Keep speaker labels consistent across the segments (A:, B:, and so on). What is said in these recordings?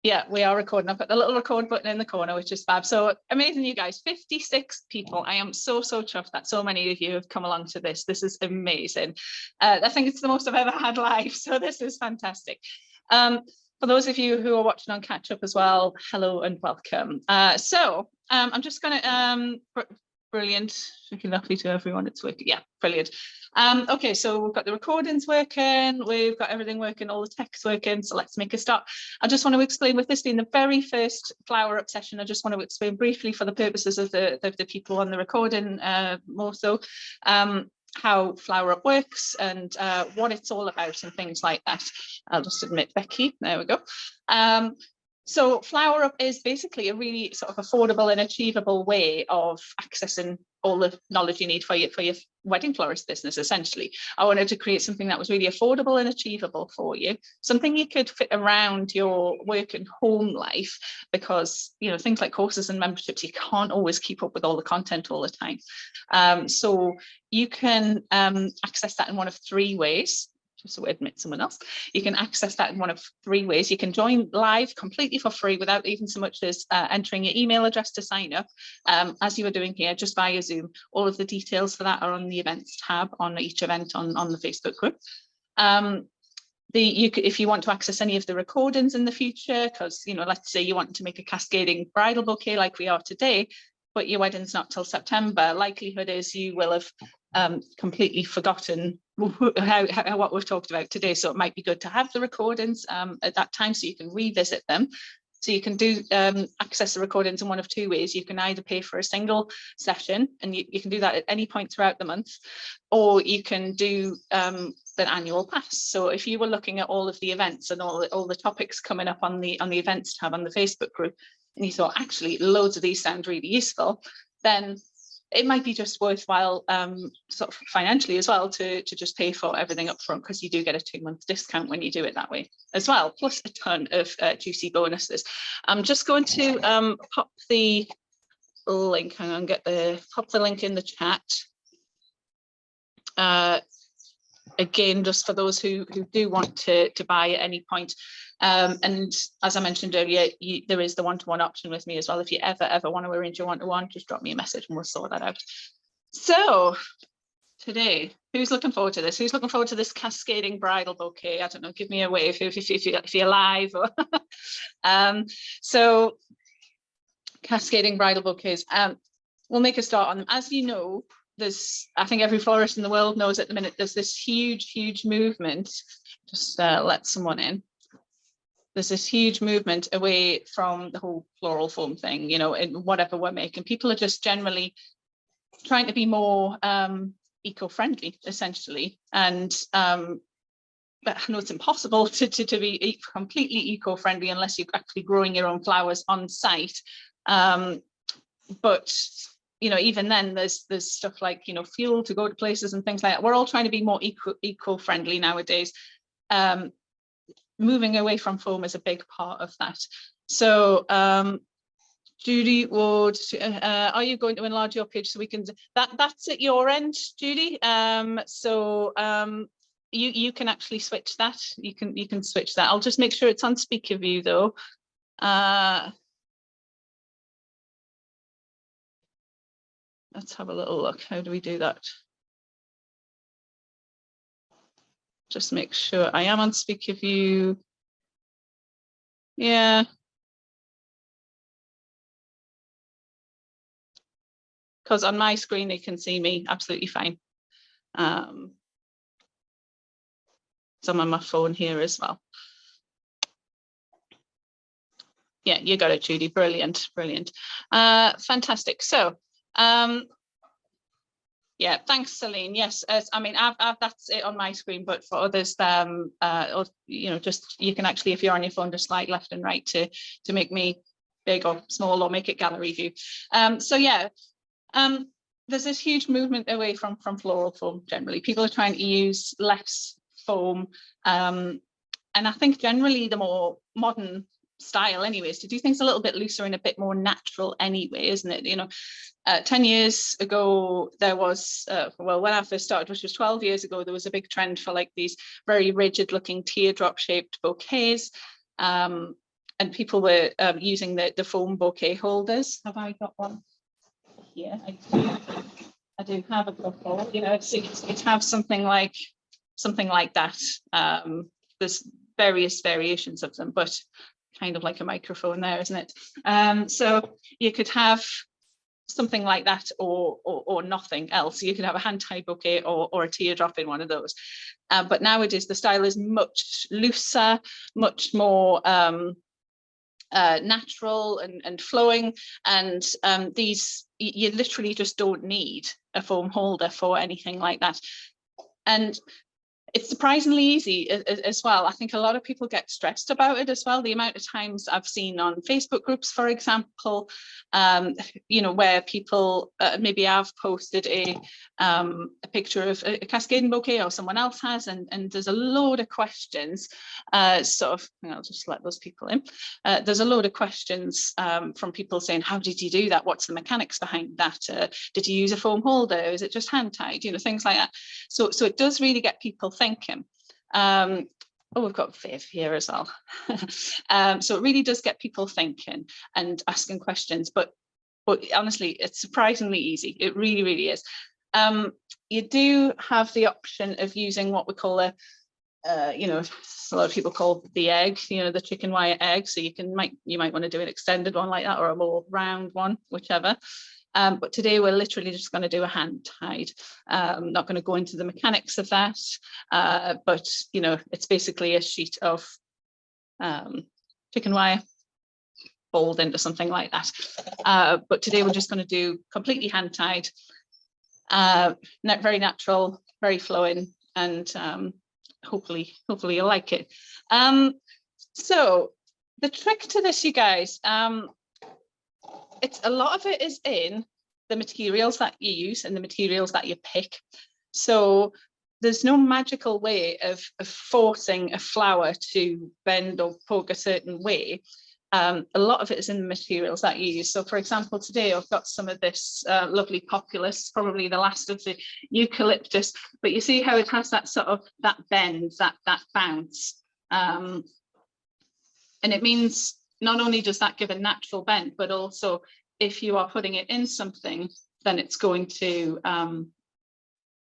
A: Yeah, we are recording. I've got the little record button in the corner, which is fab. So amazing, you guys. 56 people. I am so chuffed that so many of you have come along to this. This is amazing. I think it's the most I've ever had live, so this is fantastic. For those of you who are watching on catch up as well, hello and welcome. I'm just going to brilliant, looking lovely to everyone. It's working. Yeah, brilliant. Okay, so we've got the recordings working, we've got everything working, all the text working, so let's make a start. I just want to explain, with this being the very first flower up session, I just want to explain briefly, for the purposes of the people on the recording, more so, how flower up works and what it's all about and things like that. I'll just admit Becky, there we go. So flower up is basically a really sort of affordable and achievable way of accessing all the knowledge you need for your wedding florist business. Essentially, I wanted to create something that was really affordable and achievable for you, something you could fit around your work and home life, because you know, things like courses and memberships, you can't always keep up with all the content all the time. So you can access that in one of three ways. Just so we admit someone else, you can access that in one of three ways. You can join live completely for free without even so much as entering your email address to sign up, as you were doing here, just via Zoom. All of the details for that are on the events tab on each event on the Facebook group. If you want to access any of the recordings in the future, because you know, let's say you want to make a cascading bridal bouquet like we are today, but your wedding's not till September, likelihood is you will have completely forgotten what we've talked about today. So it might be good to have the recordings at that time, so you can revisit them. So you can do access the recordings in one of two ways. You can either pay for a single session, and you can do that at any point throughout the month, or you can do the annual pass. So if you were looking at all of the events and all the topics coming up on the events tab on the Facebook group, and you thought actually loads of these sound really useful, then it might be just worthwhile sort of financially as well to just pay for everything up front, because you do get a 2-month discount when you do it that way as well, plus a ton of juicy bonuses. I'm just going to pop the link, hang on, pop the link in the chat. Again, just for those who do want to buy at any point. And as I mentioned earlier, there is the one-to-one option with me as well. If you ever want to arrange a one-to-one, just drop me a message and we'll sort that out. So today, who's looking forward to this? Who's looking forward to this cascading bridal bouquet? I don't know, give me a wave if you're live. Or so cascading bridal bouquets. We'll make a start on them. As you know, I think every florist in the world knows at the minute, there's this huge movement. Just let someone in. There's this huge movement away from the whole floral foam thing, you know, in whatever we're making. People are just generally trying to be more eco-friendly, essentially. And but I know it's impossible to be completely eco-friendly unless you're actually growing your own flowers on site. But you know, even then there's stuff like, you know, fuel to go to places and things like that. We're all trying to be more eco-friendly nowadays. Moving away from foam is a big part of that. So Judy Ward, are you going to enlarge your page so we can that's at your end, Judy? You can actually switch that. You can switch that. I'll just make sure it's on speaker view though. Let's have a little look. How do we do that? Just make sure I am on speaker view. Yeah. Because on my screen, they can see me absolutely fine. So I'm on my phone here as well. Yeah, you got it, Judy. Brilliant. Fantastic. So, yeah, thanks, Celine. Yes, I mean, that's it on my screen, but for others, or, you know, just you can actually, if you're on your phone, just slide left and right to make me big or small, or make it gallery view. So yeah, there's this huge movement away from floral foam. Generally, people are trying to use less foam, and I think generally the more modern style anyways, to do things a little bit looser and a bit more natural anyway, isn't it? You know, 10 years ago there was well, when I first started, which was 12 years ago, there was a big trend for like these very rigid looking teardrop shaped bouquets, and people were using the foam bouquet holders. Have I got one here? I do have a couple. You know, so you'd have something like that. There's various variations of them, but kind of like a microphone there, isn't it? So you could have something like that, or nothing else. You could have a hand-tied bouquet or a teardrop in one of those. But nowadays the style is much looser, much more natural and flowing, and these, you literally just don't need a foam holder for anything like that. And it's surprisingly easy as well. I think a lot of people get stressed about it as well. The amount of times I've seen on Facebook groups, for example, you know, where people maybe I've posted a picture of a cascading bouquet, or someone else has, and there's a load of questions. Sort of, I'll just let those people in. There's a load of questions from people saying, how did you do that? What's the mechanics behind that? Did you use a foam holder? Is it just hand tied? You know, things like that. So it does really get people thinking. Oh, we've got Viv here as well. So it really does get people thinking and asking questions, but honestly, it's surprisingly easy. It really, really is. You do have the option of using what we call a, you know, a lot of people call the egg, you know, the chicken wire egg. So you might want to do an extended one like that, or a more round one, whichever. But today we're literally just going to do a hand tied. Not going to go into the mechanics of that, but you know, it's basically a sheet of chicken wire fold into something like that. But today we're just going to do completely hand tied, very natural, very flowing, and hopefully you'll like it. So the trick to this, you guys, it's a lot of it is in the materials that you use and the materials that you pick. So there's no magical way of forcing a flower to bend or poke a certain way. A lot of it is in the materials that you use. So for example, today I've got some of this lovely populus, probably the last of the eucalyptus, but you see how it has that sort of, that bend, that bounce. And it means not only does that give a natural bend, but also if you are putting it in something, then it's going to,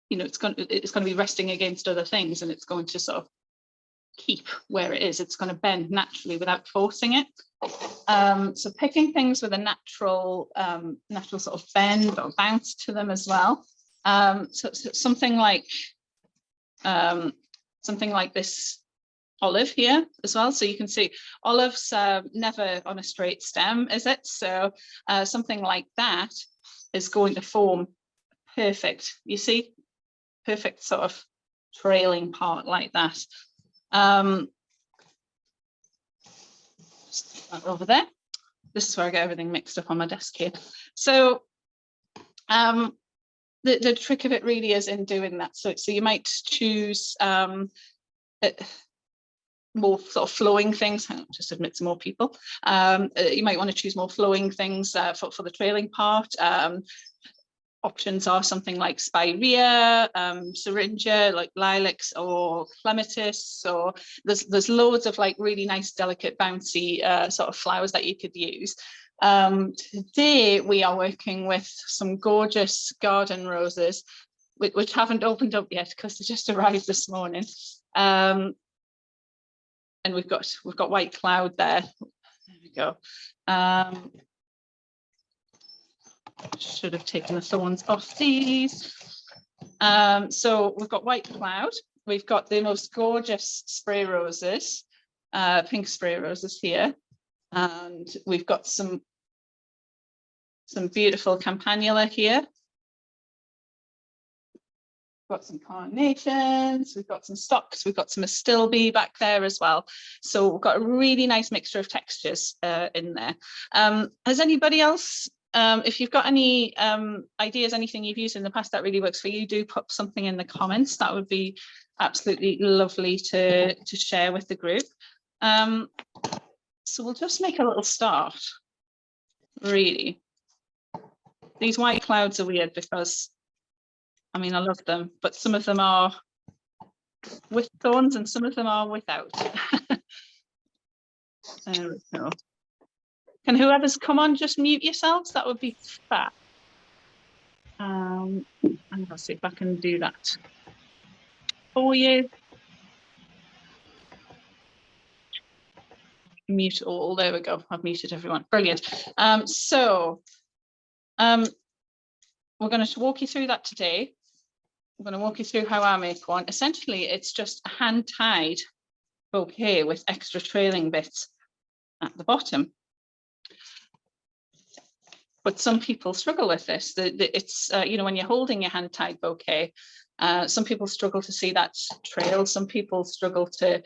A: you know, it's going to be resting against other things, and it's going to sort of keep where it is. It's going to bend naturally without forcing it. So picking things with a natural sort of bend or bounce to them as well. So something like this olive here as well. So you can see olive's never on a straight stem, is it? So something like that is going to form perfect, you see, perfect sort of trailing part like that. Over there. This is where I get everything mixed up on my desk here. So the trick of it really is in doing that. So you might choose more sort of flowing things. Just admit some more people. You might want to choose more flowing things for the trailing part. Options are something like spirea, syringa, like lilacs or clematis, or there's loads of like really nice, delicate, bouncy sort of flowers that you could use. Today we are working with some gorgeous garden roses, which haven't opened up yet because they just arrived this morning. And we've got white cloud there. There we go. Should have taken the thorns off these. So we've got white cloud. We've got the most gorgeous spray roses, pink spray roses here, and we've got some beautiful campanula here. We've got some carnations, we've got some stocks, we've got some astilbe back there as well. So we've got a really nice mixture of textures in there. Has anybody else, if you've got any ideas, anything you've used in the past that really works for you, do put something in the comments. That would be absolutely lovely to share with the group. So we'll just make a little start, really. These white clouds are weird because, I mean, I love them, but some of them are with thorns and some of them are without. There we go. Can whoever's come on just mute yourselves? That would be fab. And I'll see if I can do that for you. Mute all. There we go. I've muted everyone. Brilliant. We're going to walk you through that today. I'm going to walk you through how I make one. Essentially, it's just a hand-tied bouquet with extra trailing bits at the bottom. But some people struggle with this. It's you know, when you're holding your hand-tied bouquet, some people struggle to see that trail. Some people struggle to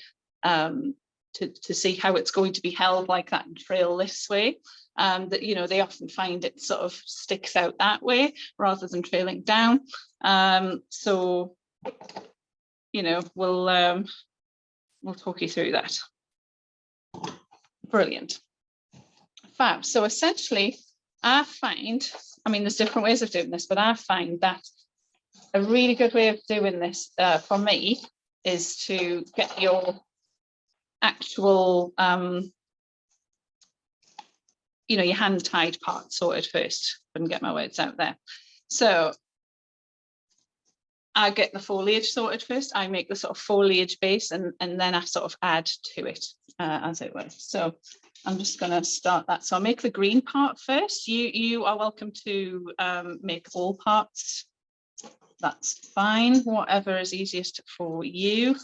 A: see how it's going to be held like that and trail this way. That, you know, they often find it sort of sticks out that way rather than trailing down. So, you know, we'll talk you through that. Brilliant. Fab. So essentially, I find, I mean, there's different ways of doing this, but I find that a really good way of doing this for me is to get your actual, you know, your hand-tied part sorted first. Couldn't get my words out there. So I get the foliage sorted first. I make the sort of foliage base, and then I sort of add to it, as it were. So I'm just going to start that. So I'll make the green part first. You are welcome to make all parts. That's fine. Whatever is easiest for you.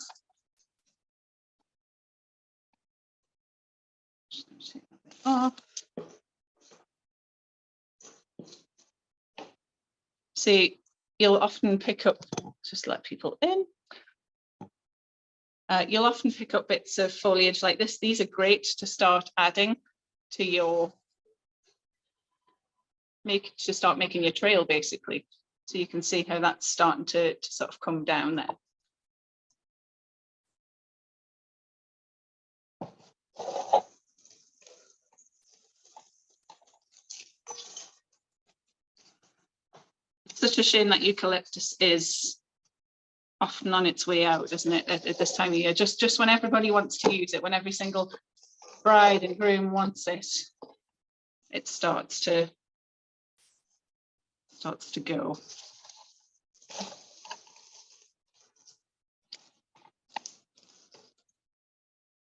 A: Just going to take that bit off. See, you'll often pick up, just let people in. You'll often pick up bits of foliage like this. These are great to start adding to your, start making your trail basically. So you can see how that's starting to sort of come down there. Such a shame that eucalyptus is often on its way out, isn't it, at this time of year? Just when everybody wants to use it, when every single bride and groom wants it, it starts to go.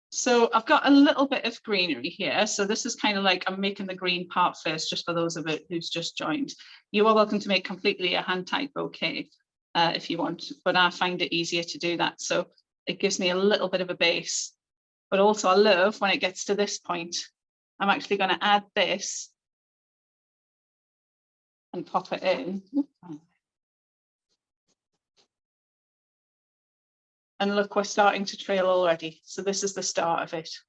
A: So I've got a little bit of greenery here. So this is kind of like, I'm making the green part first, just for those of it who's just joined. You are welcome to make completely a hand-tied bouquet if you want, but I find it easier to do that. So it gives me a little bit of a base, but also I love when it gets to this point, I'm actually going to add this and pop it in. And look, we're starting to trail already. So this is the start of it. So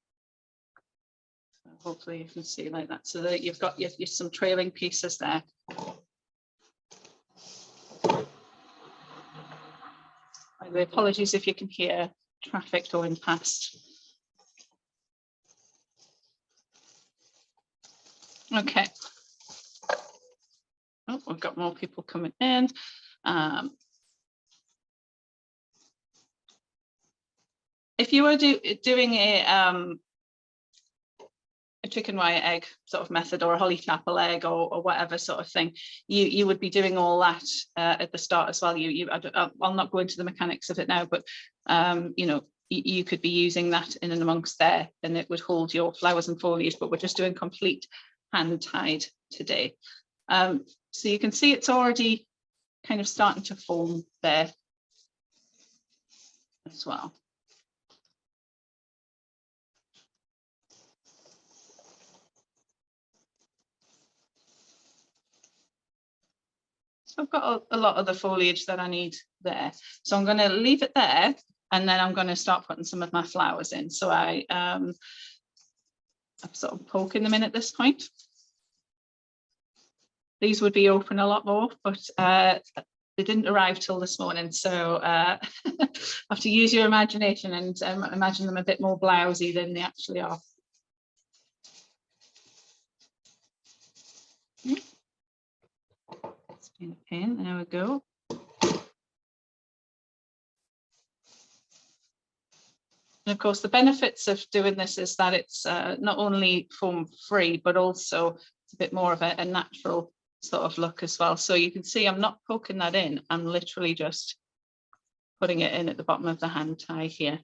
A: hopefully you can see like that. So that you've got your some trailing pieces there. By the way, apologies if you can hear traffic going past. Okay. Oh, we've got more people coming in. If you were doing a chicken wire egg sort of method, or a holly chapel egg, or whatever sort of thing, you would be doing all that at the start as well. I'll not go into the mechanics of it now, but you know, you could be using that in and amongst there, and it would hold your flowers and foliage. But we're just doing complete hand tied today. So you can see it's already kind of starting to form there as well. I've got a lot of the foliage that I need there. So I'm going to leave it there, and then I'm going to start putting some of my flowers in. So I'm sort of poking them in at this point. These would be open a lot more, but they didn't arrive till this morning. So have to use your imagination and imagine them a bit more blousy than they actually are. In a pin, there we go. And of course, the benefits of doing this is that it's not only foam free, but also it's a bit more of a natural sort of look as well. So you can see I'm not poking that in, I'm literally just putting it in at the bottom of the hand tie here.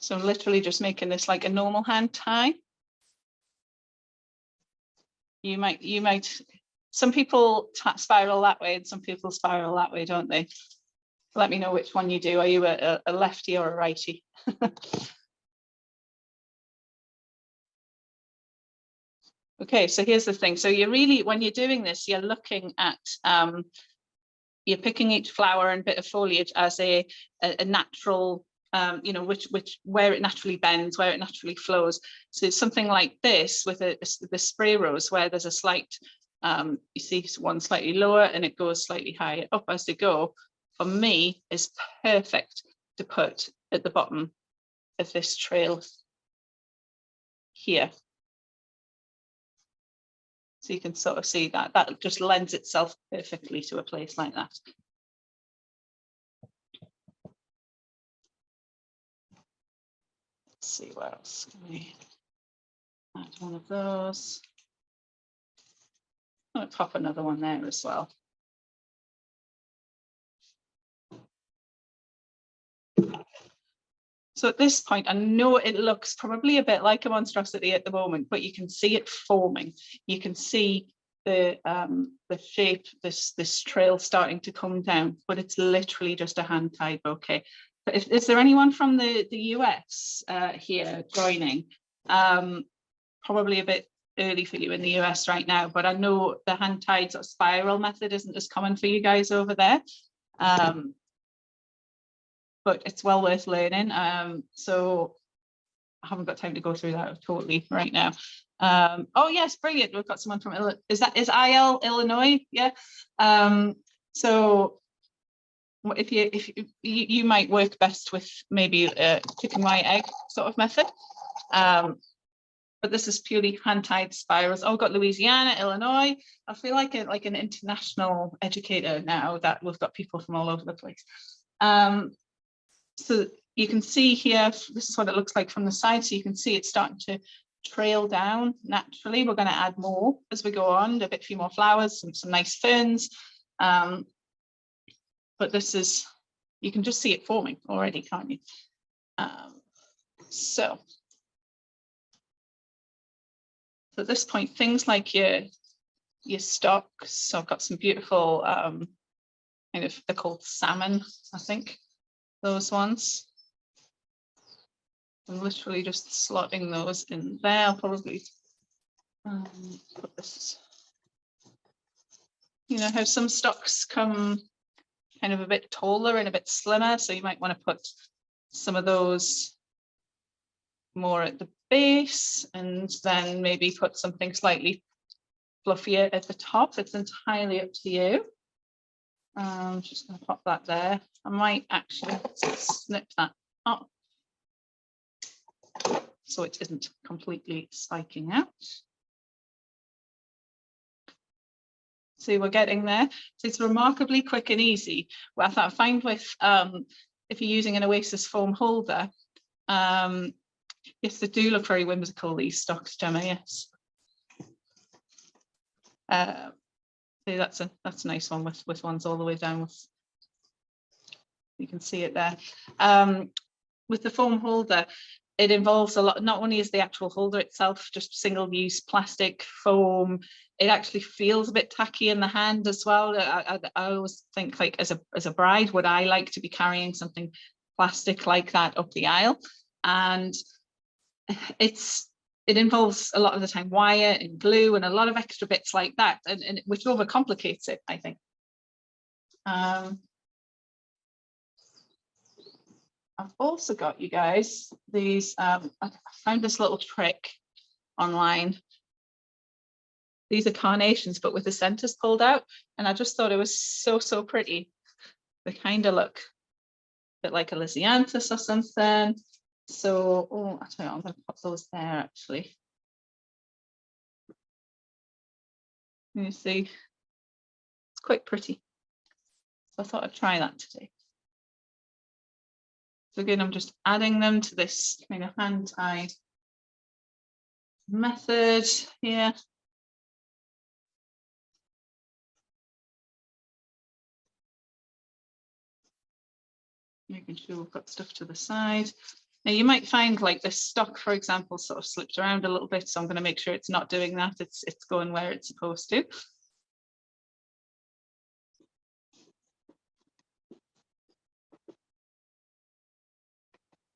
A: So I'm literally just making this like a normal hand tie. You might, some people spiral that way and some people spiral that way, don't they? Let me know which one you do. Are you a lefty or a righty? Okay, so here's the thing. So you're really, when you're doing this, you're looking at, you're picking each flower and bit of foliage as a natural, you know, where it naturally bends, where it naturally flows. So something like this with the spray rose, where there's a slight, you see one slightly lower and it goes slightly higher up as they go, for me is perfect to put at the bottom of this trail here. So you can sort of see that just lends itself perfectly to a place like that. Let's see, where else can we add one of those? I'm going to pop another one there as well. So at this point, I know it looks probably a bit like a monstrosity at the moment, but you can see it forming. You can see the shape, this trail starting to come down, but it's literally just a hand-tied bouquet. But is there anyone from the US here joining? Probably a bit early for you in the US right now, but I know the hand-tied sort of spiral method isn't as common for you guys over there. But it's well worth learning. So I haven't got time to go through that totally right now. Oh yes, brilliant. We've got someone from, is IL Illinois? Yeah. So if you might work best with maybe a chicken white egg sort of method. But this is purely hand-tied spirals. Oh, we've got Louisiana, Illinois. I feel like an international educator now that we've got people from all over the place. So you can see here, this is what it looks like from the side. So you can see it's starting to trail down naturally. We're going to add more as we go on, a few more flowers, some nice ferns. But this is, you can just see it forming already, can't you? So at this point, things like your stocks. So I've got some beautiful, kind of, they're called salmon, I think. Those ones. I'm literally just slotting those in there. I'll probably put this, you know, how some stocks come kind of a bit taller and a bit slimmer. So you might want to put some of those more at the base and then maybe put something slightly fluffier at the top. It's entirely up to you. I'm just going to pop that there. I might actually snip that up so it isn't completely spiking out. See, we're getting there. So it's remarkably quick and easy. Well, I find with, if you're using an Oasis foam holder, yes, they do look very whimsical, these stocks, Gemma, yes. See, that's a nice one with ones all the way down. You can see it there. With the foam holder, it involves a lot. Not only is the actual holder itself just single-use plastic foam, it actually feels a bit tacky in the hand as well. I always think, like, as a bride, would I like to be carrying something plastic like that up the aisle? And it involves a lot of the time wire and glue and a lot of extra bits like that, and which overcomplicates it, I think. I've also got, you guys, these, I found this little trick online. These are carnations, but with the centers pulled out. And I just thought it was so pretty. They kind of look bit like a lisianthus or something. So, oh, I tell you what, I'm going to pop those there actually. You see, it's quite pretty. So I thought I'd try that today. So again, I'm just adding them to this kind of hand tie method here. Making sure we've got stuff to the side. Now you might find like this stock, for example, sort of slipped around a little bit. So I'm going to make sure it's not doing that. It's going where it's supposed to.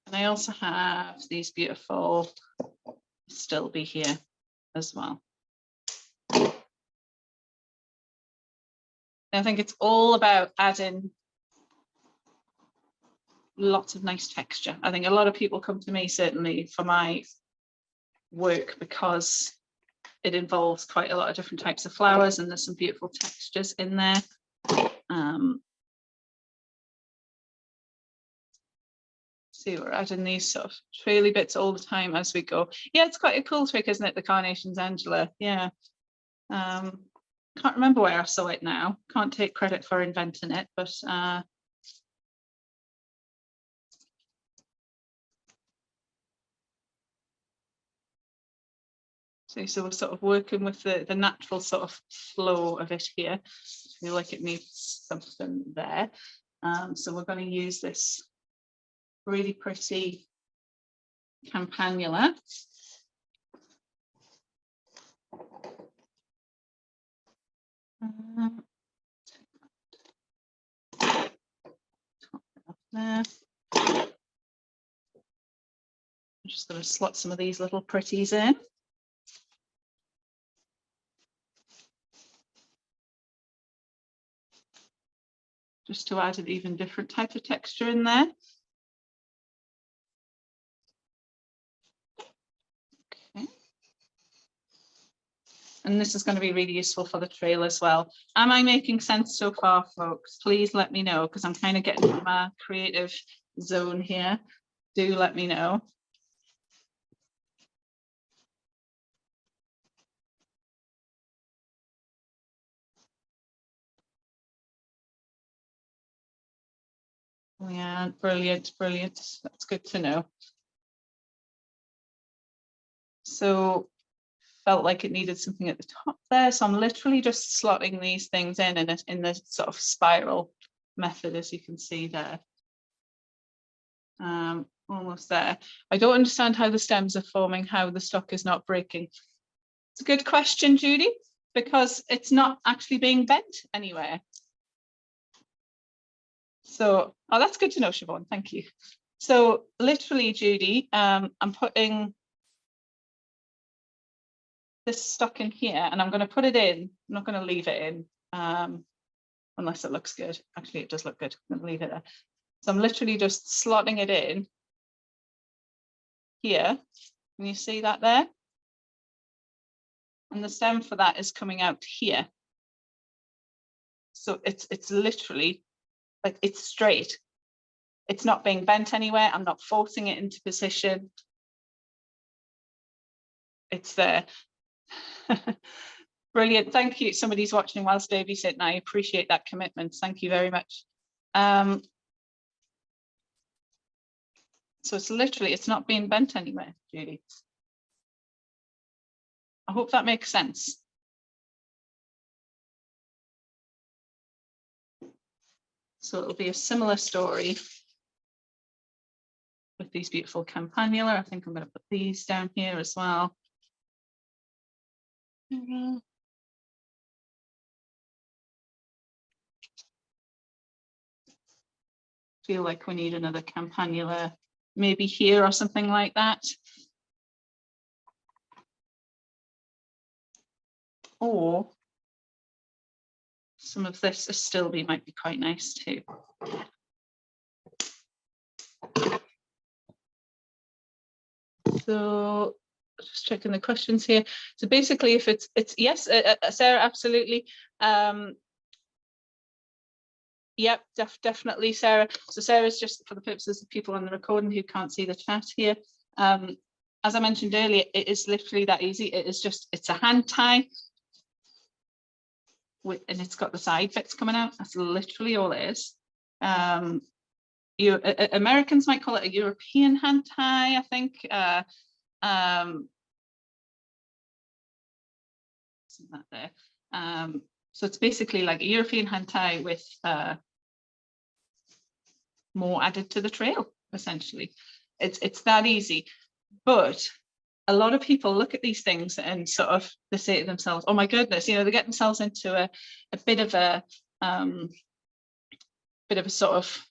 A: And I also have these beautiful still be here as well. I think it's all about adding lots of nice texture. I think a lot of people come to me certainly for my work because it involves quite a lot of different types of flowers and there's some beautiful textures in there. See, we're adding these sort of traily bits all the time as we go. Yeah, it's quite a cool trick, isn't it? The Carnations, Angela. Yeah. Can't remember where I saw it now. Can't take credit for inventing it, but so we're sort of working with the natural sort of flow of it here. I feel like it needs something there. So we're going to use this really pretty campanula. There. I'm just going to slot some of these little pretties in. Just to add an even different type of texture in there. Okay. And this is going to be really useful for the trail as well. Am I making sense so far, folks? Please let me know, because I'm kind of getting into my creative zone here. Do let me know. Yeah, brilliant, brilliant. That's good to know. So felt like it needed something at the top there. So I'm literally just slotting these things in the sort of spiral method, as you can see there. Almost there. I don't understand how the stems are forming, how the stock is not breaking. It's a good question, Judy, because it's not actually being bent anywhere. So, oh, that's good to know, Siobhan, thank you. So literally, Judy, I'm putting this stock in here and I'm going to put it in. I'm not going to leave it in unless it looks good. Actually, it does look good. I'm going to leave it there. So I'm literally just slotting it in here. Can you see that there? And the stem for that is coming out here. So it's literally like it's straight. It's not being bent anywhere. I'm not forcing it into position. It's there. Brilliant. Thank you. Somebody's watching whilst babysitting. I appreciate that commitment. Thank you very much. So it's literally, it's not being bent anywhere, Judy. I hope that makes sense. So it'll be a similar story with these beautiful campanula. I think I'm going to put these down here as well. Feel like we need another campanula, maybe here or something like that. Or some of this astilbe might be quite nice too. So just checking the questions here. So basically, if it's yes, Sarah, absolutely. Yep, definitely, Sarah. So Sarah's, just for the purposes of people on the recording who can't see the chat here, as I mentioned earlier, it is literally that easy. It is just, it's a hand tie and it's got the side bits coming out. That's literally all it is. Americans might call it a European hand tie, I think. Isn't that there? So it's basically like a European hand tie with more added to the trail, essentially. It's that easy. But a lot of people look at these things and sort of, they say to themselves, oh my goodness, you know, they get themselves into a bit of a sort of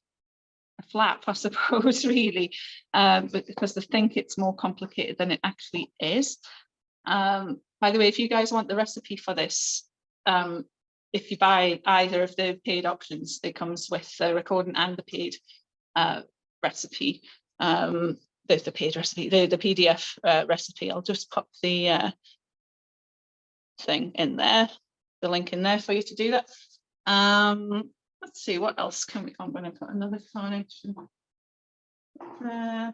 A: a flap, I suppose, really, but because they think it's more complicated than it actually is. By the way, if you guys want the recipe for this, if you buy either of the paid options, it comes with the recording and the paid recipe. The paid recipe, the PDF recipe. I'll just pop the thing in there, the link in there for you to do that. Let's see, what else can we? I'm going to put another carnation there.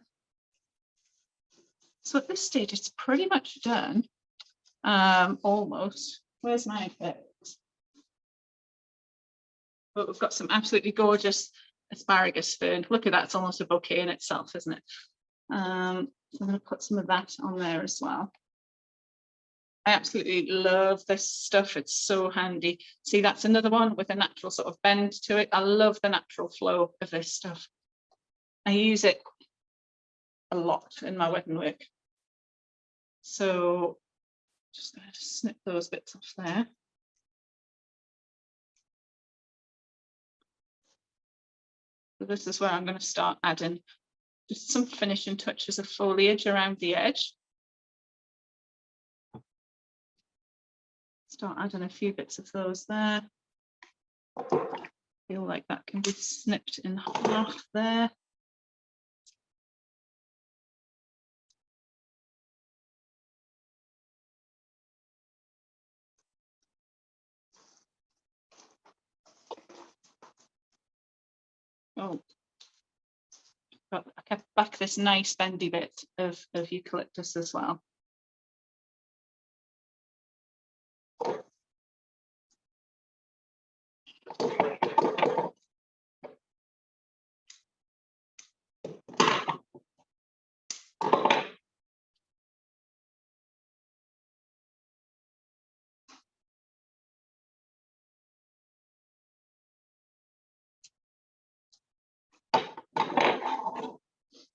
A: So at this stage, it's pretty much done. Almost. Where's my effects? But we've got some absolutely gorgeous asparagus fern. Look at that, it's almost a bouquet in itself, isn't it? So I'm going to put some of that on there as well. I absolutely love this stuff. It's so handy. See, that's another one with a natural sort of bend to it. I love the natural flow of this stuff. I use it a lot in my wedding work. So just going to snip those bits off there. So this is where I'm going to start adding just some finishing touches of foliage around the edge. Start adding a few bits of those there. Feel like that can be snipped in half there. Oh, I kept back this nice bendy bit of eucalyptus as well.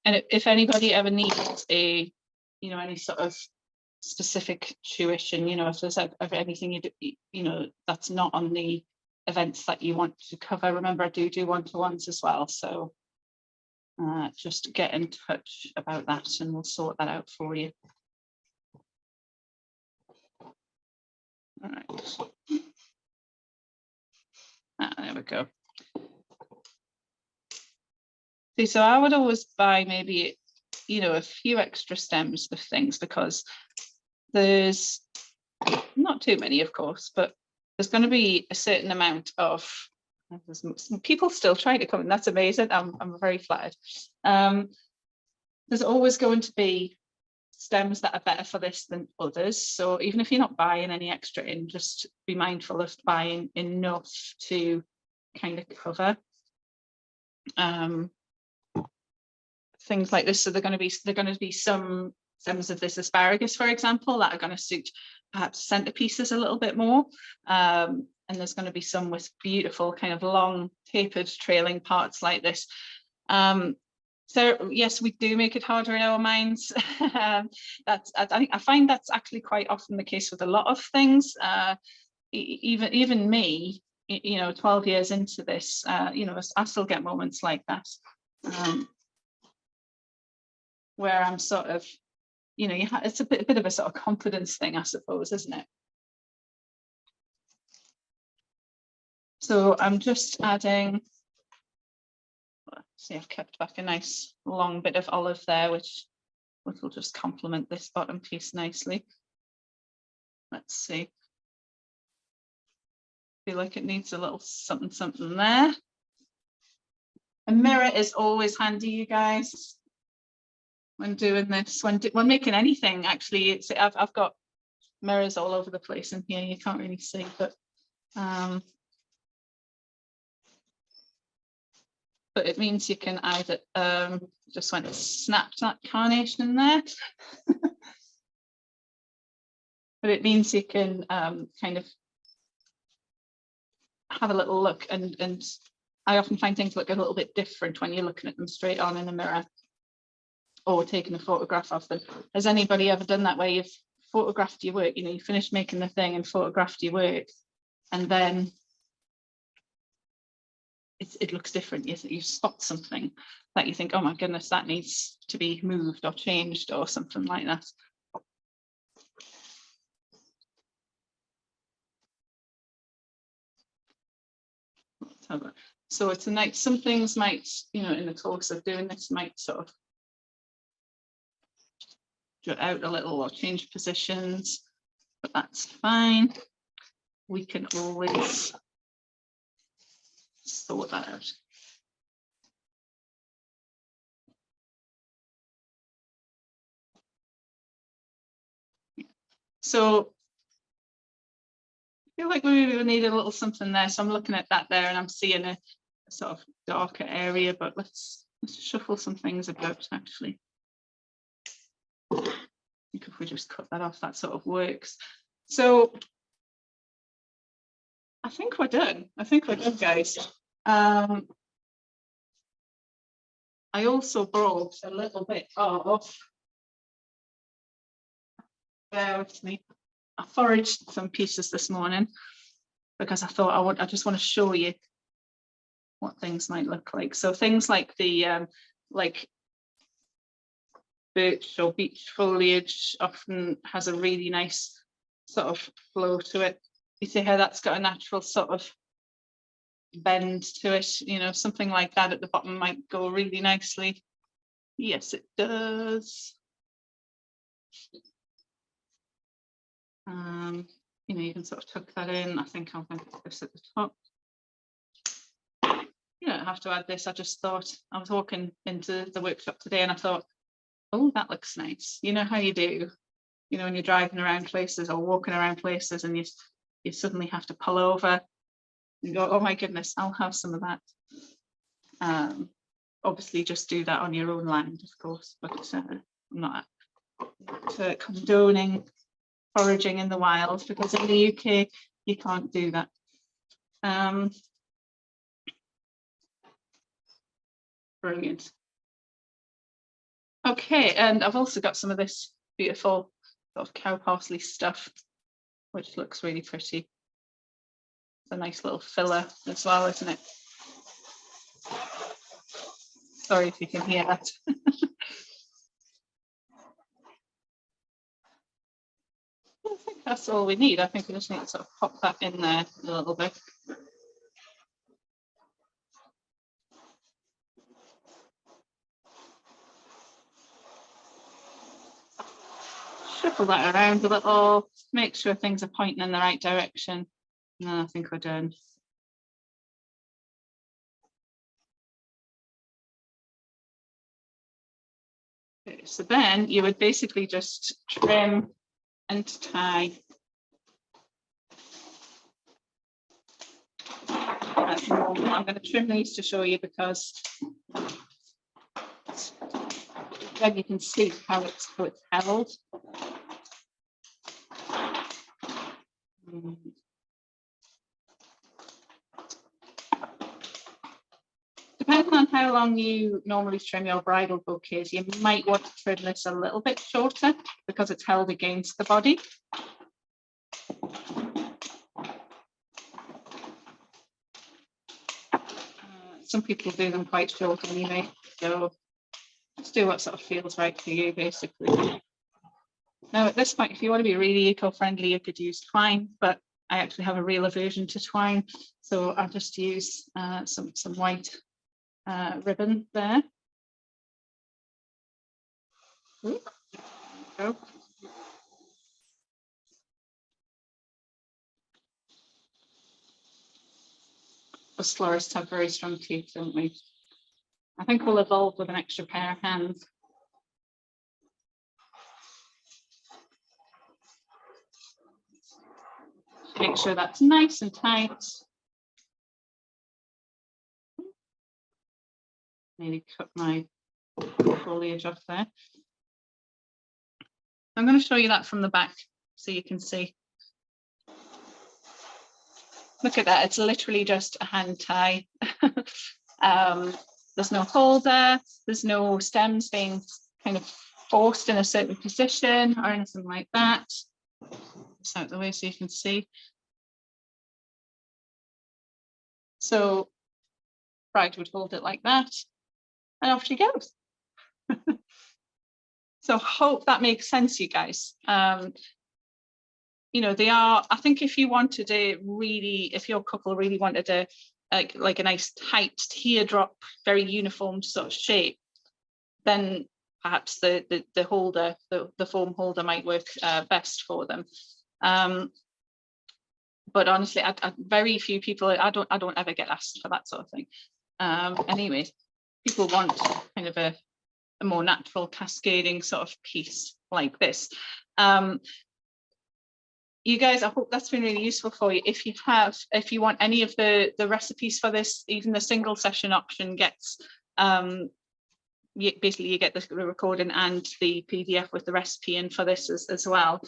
A: And if anybody ever needs a, you know, any sort of specific tuition, you know, if there's ever anything you do, you know, that's not on the events that you want to cover, remember I do one-to-ones as well. So just get in touch about that and we'll sort that out for you. All right. There we go. See, so I would always buy maybe, you know, a few extra stems of things because there's not too many, of course, but there's going to be a certain amount of, some people still trying to come in, that's amazing. I'm very flattered. There's always going to be stems that are better for this than others. So even if you're not buying any extra in, just be mindful of buying enough to kind of cover things like this. So they're going to be some stems of this asparagus, for example, that are going to suit perhaps centerpieces a little bit more. And there's going to be some with beautiful kind of long tapered trailing parts like this. So yes, we do make it harder in our minds. I find that's actually quite often the case with a lot of things. Even me, you know, 12 years into this, you know, I still get moments like that. Where I'm sort of, you know, it's a bit of a sort of confidence thing, I suppose, isn't it? So I'm just adding, see, I've kept back a nice long bit of olive there, which will just complement this bottom piece nicely. Let's see. Feel like it needs a little something there. A mirror is always handy, you guys, when doing this, when making anything. Actually, I've got mirrors all over the place in here. You can't really see, but it means you can either just went and snapped that carnation in there. But it means you can kind of have a little look, and I often find things look a little bit different when you're looking at them straight on in a mirror or taking a photograph of them. Has anybody ever done that, where you've photographed your work, you know, you finished making the thing and photographed your work, and then it looks different? You spot something that you think, oh my goodness, that needs to be moved or changed or something like that. So it's a nice, some things might, you know, in the course of doing this might sort of jut out a little or change positions, but that's fine. We can always sort that out. So I feel like we maybe need a little something there. So I'm looking at that there and I'm seeing a sort of darker area, but let's shuffle some things about actually. I think if we just cut that off, that sort of works. So I think we're done. I think we're done, guys. I also brought a little bit of, bear with me, I foraged some pieces this morning because I thought I just want to show you what things might look like. So things like the like birch or beech foliage often has a really nice sort of flow to it. You see how that's got a natural sort of bend to it, you know, something like that at the bottom might go really nicely. Yes, it does. You know, you can sort of tuck that in. I think I'm going to put this at the top. You don't have to add this. I just thought, I was walking into the workshop today and I thought, oh, that looks nice. You know how you do, you know, when you're driving around places or walking around places and you suddenly have to pull over and go, oh my goodness, I'll have some of that. Obviously just do that on your own land, of course, but I'm not condoning foraging in the wild, because in the UK you can't do that. Brilliant. Okay, and I've also got some of this beautiful sort of cow parsley stuff, which looks really pretty. It's a nice little filler as well, isn't it? Sorry if you can hear that. I think that's all we need. I think we just need to sort of pop that in there a little bit. Shuffle that around a little, make sure things are pointing in the right direction, and then I think we're done. Okay, so then you would basically just trim and tie. I'm going to trim these to show you, because then you can see how it's held. Depending on how long you normally trim your bridal bouquets, you might want to trim this a little bit shorter because it's held against the body. Some people do them quite short anyway, so just do what sort of feels right for you, basically. Now at this point, if you want to be really eco-friendly, you could use twine, but I actually have a real aversion to twine, so I'll just use some white ribbon there. Ooh, there we go. Us florists have very strong teeth, don't we? I think we'll evolve with an extra pair of hands. Make sure that's nice and tight. Nearly cut my foliage off there. I'm going to show you that from the back so you can see. Look at that, it's literally just a hand tie. There's no holder, there's no stems being kind of forced in a certain position or anything like that. Just out the way so you can see. So bride would hold it like that and off she goes. So hope that makes sense, you guys. You know, they are, I think if you wanted a really, if your couple really wanted a like a nice tight teardrop, very uniform sort of shape, then perhaps the holder, the foam holder might work best for them. But honestly, very few people, I don't ever get asked for that sort of thing. Anyway, people want kind of a more natural cascading sort of piece like this. You guys, I hope that's been really useful for you. If you want any of the recipes for this, even the single session option gets, basically you get the recording and the PDF with the recipe in for this as well,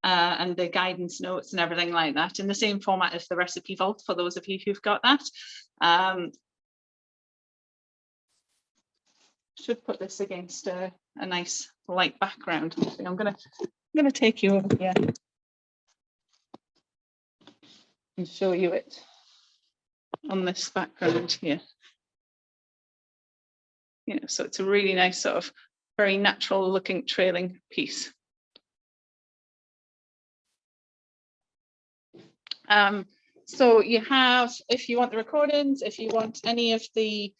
A: and the guidance notes and everything like that in the same format as the recipe vault for those of you who've got that. Should put this against a nice light background. I'm gonna take you over here and show you it on this background here. You know, so it's a really nice sort of very natural looking trailing piece. So you have, if you want the recordings, if you want any of the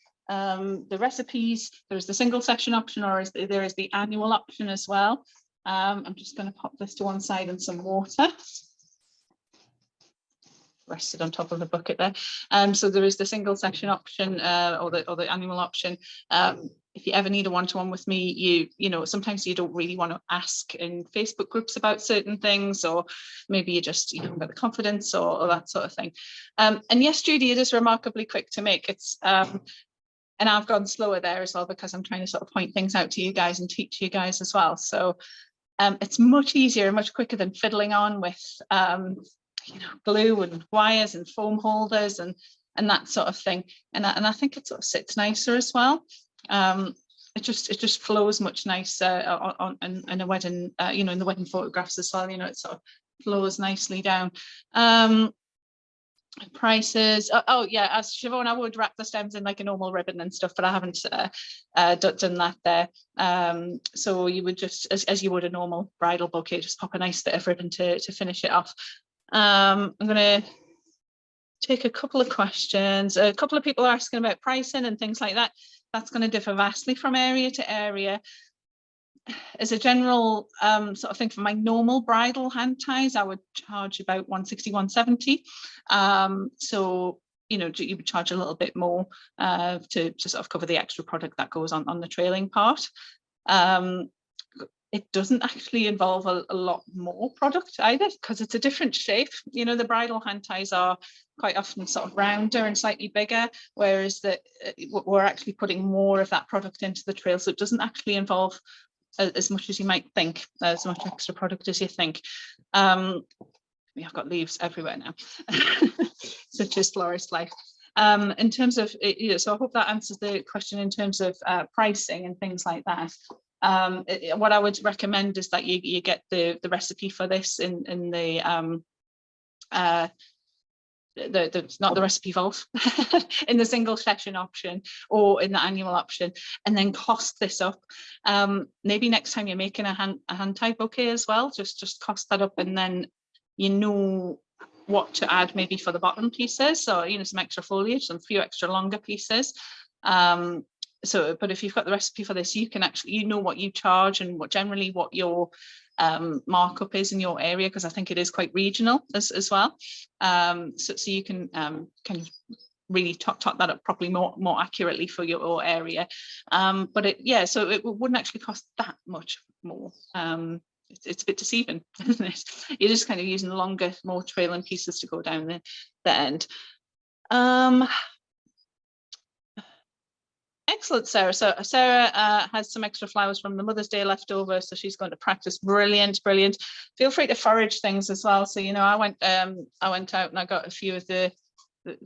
A: recipes, there's the single session option, or there is the annual option as well. I'm just going to pop this to one side in some water. Rested on top of the bucket there. So there is the single session option or the annual option. If you ever need a one-to-one with me, you know, sometimes you don't really want to ask in Facebook groups about certain things, or maybe you haven't got the confidence or that sort of thing. And yes, Judy, it is remarkably quick to make. It's and I've gone slower there as well because I'm trying to sort of point things out to you guys and teach you guys as well. So it's much easier and much quicker than fiddling on with you know, glue and wires and foam holders and that sort of thing. And I think it sort of sits nicer as well. It just flows much nicer in a wedding, you know, in the wedding photographs as well. You know, it sort of flows nicely down. Prices. Oh yeah, as Siobhan, I would wrap the stems in like a normal ribbon and stuff, but I haven't done that there. So you would just, as you would a normal bridal bouquet, just pop a nice bit of ribbon to finish it off. I'm going to take a couple of questions. A couple of people are asking about pricing and things like that. That's going to differ vastly from area to area. As a general sort of thing, for my normal bridal hand ties, I would charge about 160, 170. So, you know, you would charge a little bit more to sort of cover the extra product that goes on the trailing part. It doesn't actually involve a lot more product either, because it's a different shape. You know, the bridal hand ties are quite often sort of rounder and slightly bigger, whereas we're actually putting more of that product into the trail. So it doesn't actually involve as much as you might think, as much extra product as you think. I've got leaves everywhere now, such as florist life. In terms of, you know, so I hope that answers the question in terms of pricing and things like that. What I would recommend is that you get the recipe for this in the not the recipe vault, in the single session option or in the annual option, and then cost this up. Maybe next time you're making a hand tie bouquet as well, just cost that up, and then you know what to add maybe for the bottom pieces. So, you know, some extra foliage, some few extra longer pieces. So, but if you've got the recipe for this, you can actually, you know what you charge and what your markup is in your area, because I think it is quite regional as well. So you can kind of really tot that up properly more accurately for your area. But so it wouldn't actually cost that much more. It's a bit deceiving, isn't it? You're just kind of using longer, more trailing pieces to go down the end. Excellent, Sarah. So Sarah has some extra flowers from the Mother's Day left over, so she's going to practice. Brilliant. Feel free to forage things as well. So, you know, I went out and I got a few of the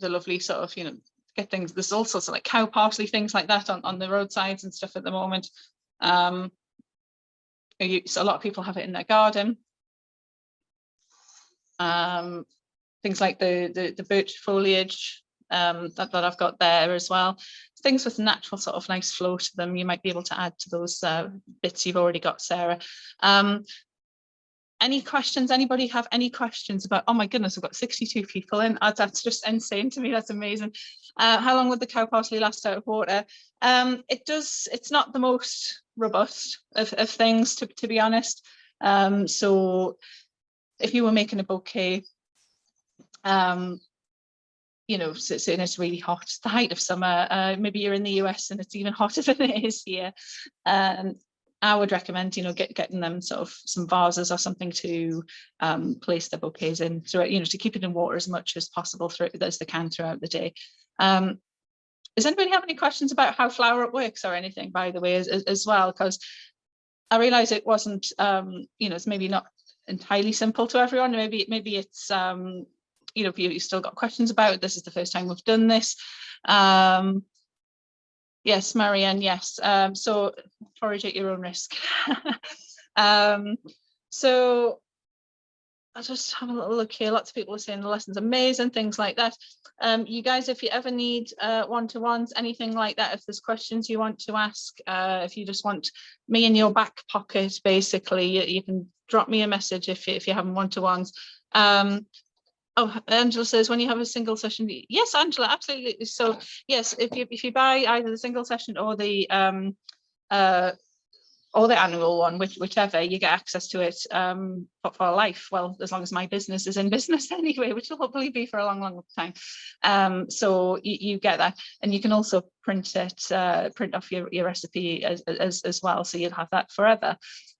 A: lovely sort of, you know, get things. There's all sorts of like cow parsley, things like that on the roadsides and stuff at the moment. So a lot of people have it in their garden. Things like the birch foliage that I've got there as well. Things with natural sort of nice flow to them. You might be able to add to those bits you've already got, Sarah. Any questions? Anybody have any questions about, oh my goodness, we've got 62 people in. That's just insane to me. That's amazing. How long would the cow parsley last out of water? It's not the most robust of things, to be honest. So if you were making a bouquet, you know, so it's really hot. It's the height of summer. Maybe you're in the US and it's even hotter than it is here. I would recommend, you know, getting them sort of some vases or something to place their bouquets in, so, you know, to keep it in water as much as possible as they can throughout the day. Does anybody have any questions about how flower up works or anything, by the way, as well? Because I realize it wasn't, you know, it's maybe not entirely simple to everyone. Maybe it's, you know, if you still got questions about it, this is the first time we've done this. Yes, Marianne, yes. So forage at your own risk. So I'll just have a little look here. Lots of people are saying the lesson's amazing, things like that. You guys, if you ever need one-to-ones, anything like that, if there's questions you want to ask, if you just want me in your back pocket, basically, you can drop me a message if you're having one-to-ones. Oh, Angela says, when you have a single session, yes, Angela, absolutely. So yes, if you buy either the single session or the annual one, whichever, you get access to it for life. Well, as long as my business is in business anyway, which will hopefully be for a long time. So you get that, and you can also print off your recipe as well, so you'll have that forever.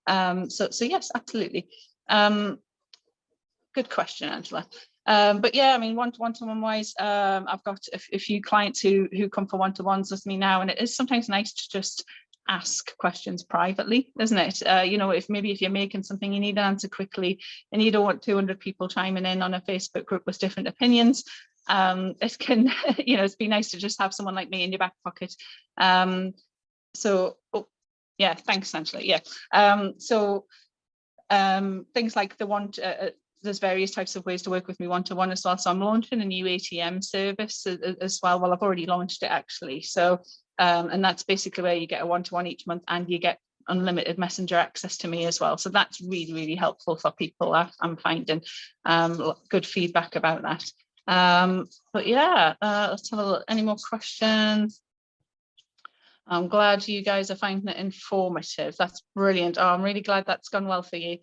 A: So yes, absolutely. Good question, Angela. But yeah, I mean, one-to-one wise, I've got a few clients who come for one-to-ones with me now, and it is sometimes nice to just ask questions privately, isn't it? You know, if you're making something, you need an answer quickly, and you don't want 200 people chiming in on a Facebook group with different opinions. It can, you know, it'd be nice to just have someone like me in your back pocket. So, oh, yeah, thanks, Angela. Yeah. Things like there's various types of ways to work with me one-to-one as well. So I'm launching a new ATM service as well. Well, I've already launched it actually. So, and that's basically where you get a one-to-one each month, and you get unlimited messenger access to me as well. So that's really, really helpful for people. I'm finding good feedback about that. But yeah, let's have a look. Any more questions? I'm glad you guys are finding it informative. That's brilliant. Oh, I'm really glad that's gone well for you.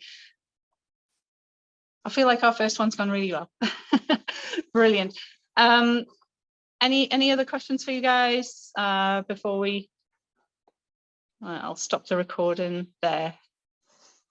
A: I feel like our first one's gone really well. Brilliant. Any other questions for you guys before we? I'll stop the recording there.